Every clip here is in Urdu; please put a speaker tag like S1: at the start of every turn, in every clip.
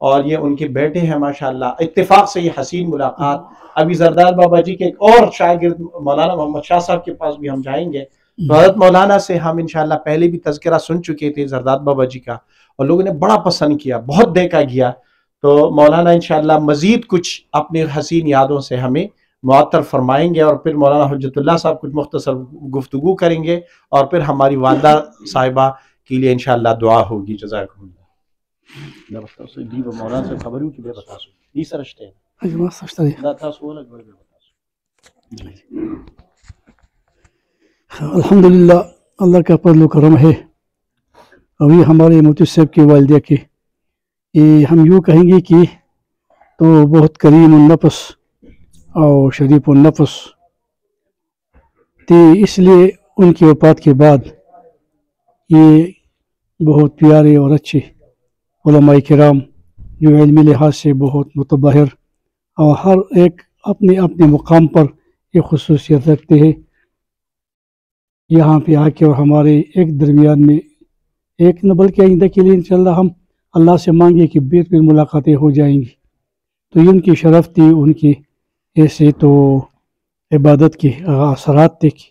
S1: اور یہ ان کے بیٹے ہیں ماشاءاللہ. اتفاق سے یہ حسین ملاقات. ابھی زرداد بابا جی کے ایک اور شاگرد مولانا محمد شاہ صاحب کے پاس بھی ہم جائیں گے. تو حضرت مولانا سے ہم انشاءاللہ پہلے بھی تذکرہ سن چکے تھے زرداد بابا جی کا، اور لوگوں نے بڑا پسند کیا، بہت دیکھا گیا. تو مولانا انشاءاللہ مزید کچھ اپنے حسین یادوں سے ہمیں معطر فرمائیں گے، اور پھر مولانا حجت اللہ صاحب کچھ مختصر گفتگو کریں گے، اور پھر ہماری والدہ صاحبہ کے لیے انشاءاللہ دعا ہوگی. جزاکم اللہ. مولانا سے خبر ہوں کہ بے بتا سو یہ سرشتے ہیں
S2: الحمدللہ اللہ کا فضل و کرم ہے. ابھی ہمارے مفتی صاحب کی والدہ کے یہ ہم یوں کہیں گے کہ تو بہت کریم النفس اور شریف النفس تھے، اس لیے ان کی وفات کے بعد یہ بہت پیارے اور اچھے علماء کرام جو علمی لحاظ سے بہت متبحر اور ہر ایک اپنے اپنے مقام پر یہ خصوصیت رکھتے ہیں، یہاں پہ آ کے اور ہمارے ایک درمیان میں ایک نہ بلکہ آئندہ کے لیے انشاءاللہ ہم اللہ سے مانگے کہ بیت میں ملاقاتیں ہو جائیں گی. تو یہ ان کی شرف تھی، ان کی ایسے تو عبادت کے اثرات تھے کہ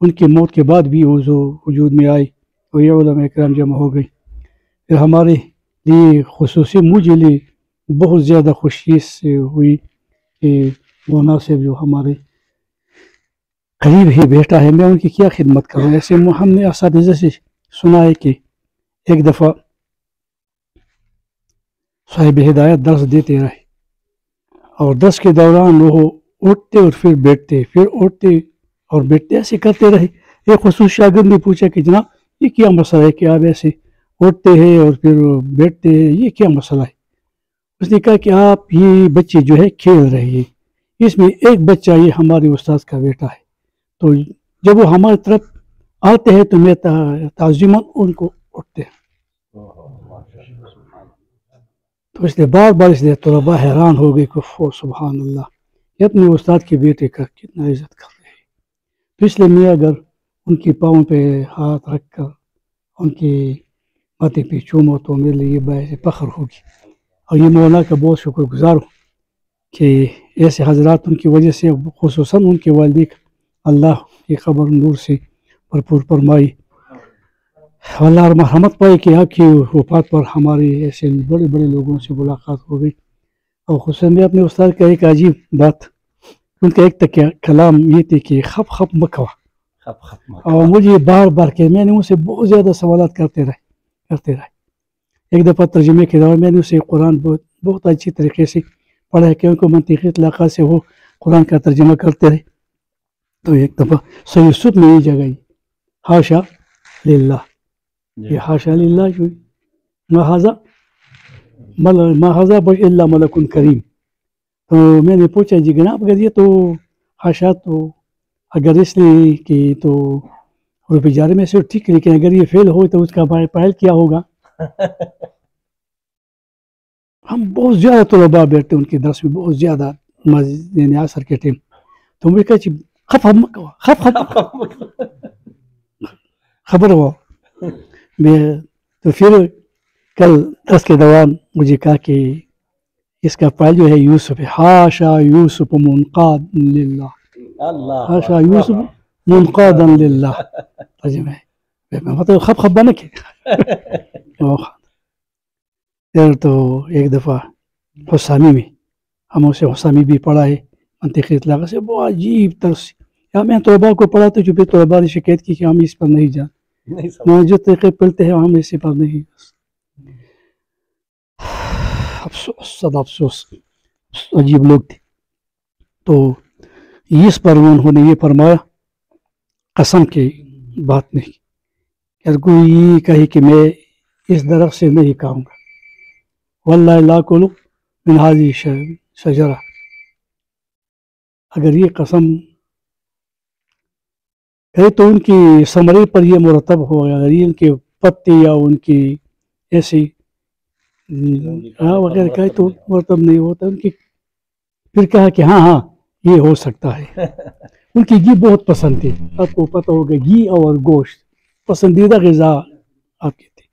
S2: ان کی موت کے بعد بھی وہ جو وجود میں آئی اور یہ علماء کرام جمع ہو گئی. پھر ہمارے لیے خصوصی مجھے لیے بہت زیادہ خوشی سے ہوئی کہ مولانا صاحب جو ہمارے قریب ہی بیٹا ہے، میں ان کی کیا خدمت کروں. ایسے ہم نے اساتذہ سے سنا ہے کہ ایک دفعہ صاحب ہدایت درس دیتے رہے اور درس کے دوران وہ اٹھتے اور پھر بیٹھتے، پھر اٹھتے اور بیٹھتے، ایسے کرتے رہے. ایک خصوصی شاگرد نے پوچھا کہ جناب یہ کیا مسئلہ ہے کہ آپ ایسے اٹھتے ہیں اور پھر بیٹھتے ہیں، یہ کیا مسئلہ ہے؟ اس نے کہا کہ آپ یہ بچے جو ہے کھیل رہے ہیں، اس میں ایک بچہ یہ ہمارے استاد کا بیٹا ہے، تو جب وہ ہماری طرف آتے ہیں تو میں تعظیماً ان کو اٹھتے ہیں. تو اس لیے بار بار اس لیے طلباء حیران ہو گئے کہ سبحان اللہ یہ اپنے استاد کے بیٹے کا کتنا عزت کر رہے ہیں. تو اس لیے میں اگر ان کی پاؤں پہ ہاتھ رکھ کر ان کی ماتھے پہ چومو تو میرے لیے باعث فخر ہوگی، اور یہ مولانا کا بہت شکر گزار ہوں کہ ایسے حضرات ان کی وجہ سے خصوصاً ان کے والدی کا اللہ کی خبر نور سے بھرپور فرمائی. اللہ رحمت پائے کہ آپ کی وفات پر ہمارے ایسے بڑے بڑے لوگوں سے ملاقات ہو گئی. اور خصوصاً میں اپنے استاد کا ایک عجیب بات، ان کا ایک کلام یہ تھی کہ خپ خپ مکوا، اور مجھے بار بار کہ میں نے ان سے بہت زیادہ سوالات کرتے رہے. ایک دفعہ ترجمے کے دوران میں نے اسے قرآن بہت اچھی طریقے سے پڑھا ہے، کیونکہ منطقی علاقہ سے وہ قرآن کا ترجمہ کرتے رہے. تو ایک دفعہ صحیح سود میں یہ جگہ حاشا للہ، یہ حاشا للہ جو ماحذا الا ملک کریم. تو میں نے پوچھا جی جناب اگر یہ تو حاشا تو اگر اس لیے کہ تو روپے جارے میں سے ٹھیک، لیکن اگر یہ فیل ہو تو اس کا فائل کیا ہوگا؟ ہم بہت زیادہ طلباء بیٹھتے ان کے درس میں، بہت زیادہ یعنی عصر کے ٹائم. تو مجھے کہا خبر ہوا میں. تو پھر کل درس کے دوران مجھے کہا کہ اس کا فائل جو ہے یوسف ہے، حاشا یوسف منقاد للہ، حاشا یوسف منقادا للہ. مطلب خب بنا کے پھر تو ایک دفعہ حسامی میں ہم اسے حسامی بھی پڑھا ہے منطقی اطلاق سے، بہت عجیب طرح سے. یا میں طلباء کو پڑھا تو جو بھی طلباء نے شکایت کی کہ ہم اس پر نہیں جان، جو طریقے پڑھتے ہیں ہم اسی پر نہیں. افسوس صد افسوس، عجیب لوگ تھے. تو اس پر انہوں نے یہ فرمایا قسم کی بات نہیں، اگر کوئی یہ کہے کہ میں اس درخت سے نہیں کھاؤں گا، واللہ لا کلو من هذه شجرہ، اگر یہ قسم کرے تو ان کی ثمرے پر یہ مرتب ہوگا. اگر یہ ان کے پتے یا ان کی ایسی وغیرہ کہے تو مرتب نہیں ہوتا. ان کی پھر کہا کہ ہاں یہ ہو سکتا ہے. ان کی گھی بہت پسند تھی، آپ کو پتہ ہوگا گھی اور گوشت پسندیدہ غذا آپ کی تھی.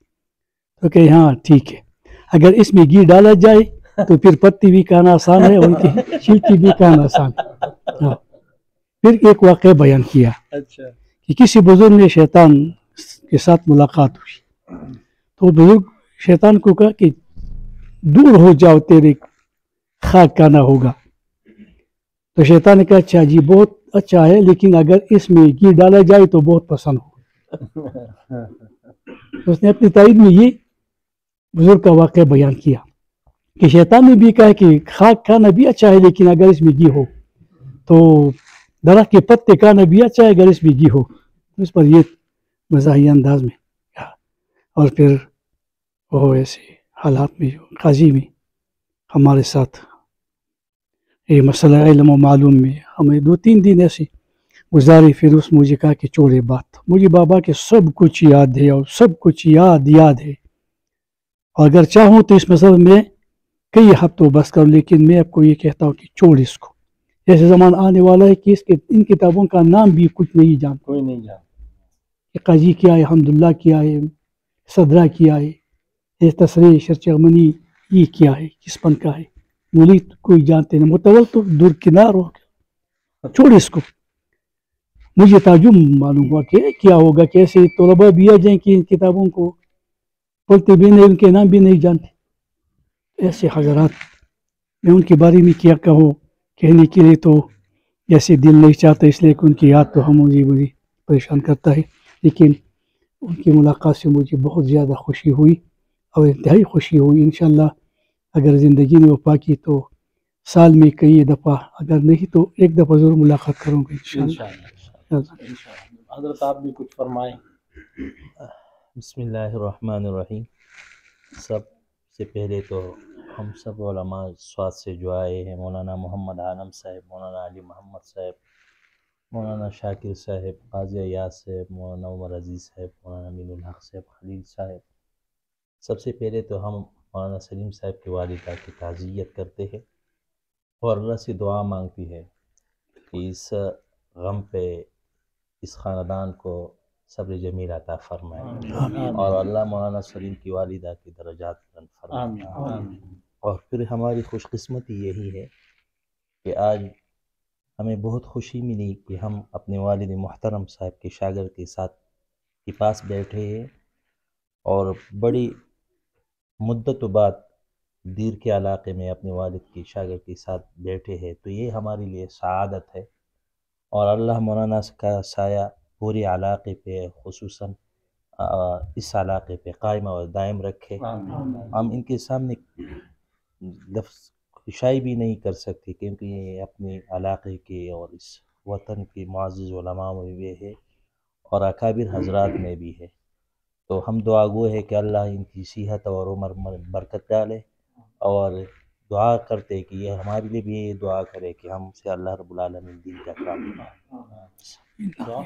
S2: تو کہ ہاں ٹھیک ہے، اگر اس میں گھی ڈالا جائے تو پھر پتی بھی کھانا آسان ہے، ان کی چھلکی بھی کھانا آسان ہے. ہاں. پھر ایک واقعہ بیان کیا کہ کسی بزرگ نے شیطان کے ساتھ ملاقات ہوئی تو بزرگ شیطان کو کہا کہ دور ہو جاؤ، تیرے خاک کھانا ہوگا. تو شیطان نے کہا اچھا جی بہت اچھا ہے، لیکن اگر اس میں گھی ڈالا جائے تو بہت پسند ہوگا. اس نے اپنی تائید میں یہ بزرگ کا واقعہ بیان کیا کہ شیطان نے بھی کہا کہ خاک کھانا بھی اچھا ہے، لیکن اگر اس میں گھی ہو، تو درخت کے پتے کھانا بھی اچھا ہے اگر اس میں گھی ہو. اس پر یہ مزاحیہ انداز میں کہا. اور پھر وہ ایسے حالات میں جو قاضی میں ہمارے ساتھ یہ مسئلہ علم و معلوم میں ہمیں 2-3 دن ایسے گزارے. پھر اس مجھے کہا کہ چھوڑے بات، مجھے بابا کے سب کچھ یاد ہے اور سب کچھ یاد ہے، اور اگر چاہوں تو اس مسئلے میں کئی ہفتوں بس کروں، لیکن میں آپ کو یہ کہتا ہوں کہ چھوڑ اس کو. ایسے زمان آنے والا ہے کہ ان کتابوں کا نام بھی کچھ نہیں جانتا،
S1: کوئی نہیں جانتا
S2: کہ قاضی کیا ہے، حمداللہ کیا ہے، صدرہ کیا ہے، یہ تصریح شرچغمنی یہ کیا ہے، کس پن کا ہے، مولید کوئی جانتے نہیں، متول تو دور کنار ہو گیا. چھوڑ اس کو. مجھے تعجب معلوم ہوا کہ کیا ہوگا، کیسے طلباء بھی آ جائیں کہ ان کتابوں کو پڑھتے بھی نہیں، ان کے نام بھی نہیں جانتے. ایسے حضرات میں ان کے بارے میں کیا کہوں، کہنے کے لیے تو جیسے دل نہیں چاہتا، اس لیے کہ ان کی یاد تو مجھے پریشان کرتا ہے. لیکن ان کی ملاقات سے مجھے بہت زیادہ خوشی ہوئی اور انتہائی خوشی ہوئی. انشاءاللہ اگر زندگی میں وہ پاکی تو سال میں کئی دفعہ، اگر نہیں تو ایک دفعہ ضرور ملاقات کروں گا انشاءاللہ.
S1: حضرت آپ بھی کچھ فرمائیں.
S3: بسم اللہ الرحمن الرحیم. سب سے پہلے تو ہم سب علماء سوات سے جو آئے ہیں، مولانا محمد عالم صاحب، مولانا علی محمد صاحب، مولانا شاکر صاحب، قاضی ایاز صاحب، مولانا عمر عزیز صاحب، مولانا امین الحق صاحب، خلیل صاحب، سب سے پہلے تو ہم مولانا سلیم صاحب کی والدہ کی تعزیت کرتے ہیں اور اللہ سے دعا مانگتی ہے کہ اس غم پہ اس خاندان کو صبر جمیل عطا فرمائے اور اللہ مولانا سلیم کی والدہ کی درجات بلند فرمائے. اور پھر ہماری خوش قسمتی یہی ہے کہ آج ہمیں بہت خوشی ملی کہ ہم اپنے والد محترم صاحب کے شاگرد کے ساتھ کے پاس بیٹھے ہیں اور بڑی مدت بعد دیر کے علاقے میں اپنے والد کے شاگرد کے ساتھ بیٹھے ہیں، تو یہ ہمارے لیے سعادت ہے. اور اللہ مولانا کا سایہ پورے علاقے پہ، خصوصاً اس علاقے پہ قائم اور دائم رکھے. ہم ان کے سامنے لفظ خشائی بھی نہیں کر سکتے کیونکہ یہ اپنے علاقے کے اور اس وطن کے معزز علماء میں بھی ہے اور اکابر حضرات میں بھی ہے. تو ہم دعا گو ہے کہ اللہ ان کی صحت اور عمر میں برکت ڈالے، اور دعا کرتے کہ یہ ہمارے لیے بھی یہ دعا کرے کہ ہم سے اللہ رب العالمین دین کا کام دعا